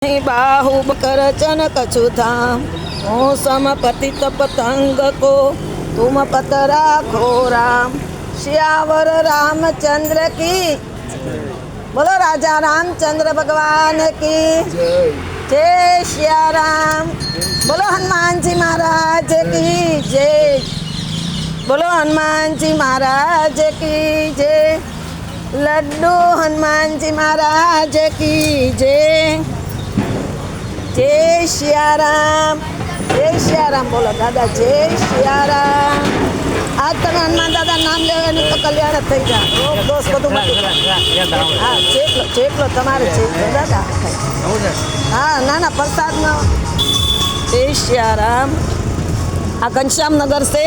बाहु करचन कछु धाम हो सम पतित पतंग को तुम पतरा खो राम। श्यावर रामचंद्र की बोलो, राजा रामचंद्र भगवान की जय। श्या राम बोलो, हनुमान जी महाराज की जय। बोलो हनुमान जी महाराज की जय। लड्डू हनुमान जी महाराज की जय। जय श्या राम, जय श्या राम बोलो दादा, जय श्या राम। आज तक हनुमान दादा नाम लेवे नहीं तो कल्याण થઈ જાય। રોગ દોષ બધું હા ચેકલો તમારે ચેકલો દાદા। હા ના ના પ્રસાદનો। जय श्या राम। आ घनश्याम नगर से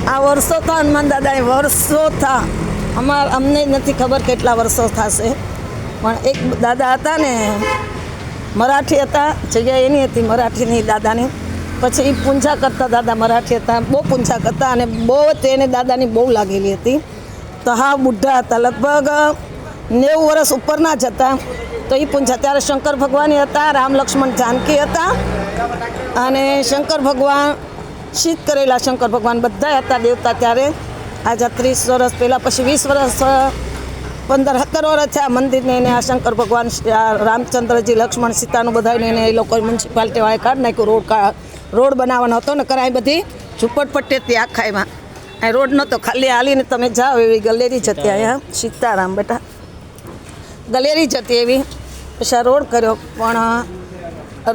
आ वर्षों था हनुमान दादा, वर्षों था। अमने नहीं खबर કેટલા વર્ષો થશે, પણ એક દાદા હતા ને મરાઠી હતા, જગ્યા એની હતી મરાઠીની દાદાની। પછી એ પૂંજા કરતા દાદા મરાઠી હતા, બહુ પૂંજા કરતા અને બહુ તેને દાદાની બહુ લાગેલી હતી। તો હા બુઢા હતા, લગભગ 90 વર્ષ ઉપરના જ હતા। તો એ પૂંજા ત્યારે શંકર ભગવાન હતા, રામ લક્ષ્મણ જાનકી હતા અને શંકર ભગવાન શીત કરેલા શંકર ભગવાન બધા હતા દેવતા ત્યારે। આજે 30 વર્ષ પહેલાં, પછી 20 વર્ષ 15-17 વર્ષ થયા મંદિરને એને આ શંકર ભગવાન રામચંદ્રજી લક્ષ્મણ સીતાનું બધાને એને એ લોકો મ્યુનિસિપાલિટીવાળાએ કાઢી નાખ્યું। રોડ બનાવવાનો હતો ને કરાય બધી ઝૂંપડપટ્ટી હતી આખા એમાં। આ રોડ નહોતો, ખાલી હાલીને તમે જાઓ એવી ગલેરી જ હતી અહીંયા। સીતારામ બેટા ગલેરી જ હતી એવી। પછી આ રોડ કર્યો, પણ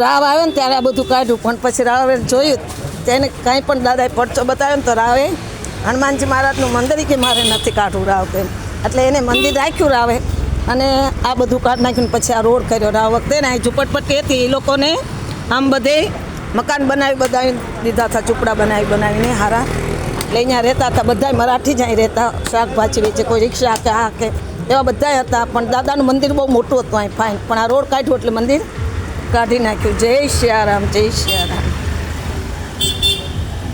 રાવ આવ્યો ને ત્યારે આ બધું કાઢ્યું। પણ પછી રાવે જોયું તેને કાંઈ પણ દાદાએ પડચો બતાવ્યો ને તો રાવે હનુમાનજી મહારાજનું મંદિર કે મારે નથી કાઢવું રાવ તેમ, એટલે એને મંદિર રાખ્યું રાવે અને આ બધું કાઢી નાખ્યું। પછી આ રોડ કર્યો રાવ વખતે ને અહીં ઝૂંપડપટ્ટી હતી એ લોકોને આમ બધે મકાન બનાવી દીધા હતા, ઝૂંપડા બનાવીને હારા। એટલે અહીંયા રહેતા હતા બધા મરાઠી જ અહીં રહેતા, શાકભાજી વેચે, કોઈ રિક્ષા કે આ કે એવા બધા હતા। પણ દાદાનું મંદિર બહુ મોટું હતું અહીં ફાઇન, પણ આ રોડ કાઢ્યું એટલે મંદિર કાઢી નાખ્યું। જય શ્યા રામ, જય શ્યા રામ।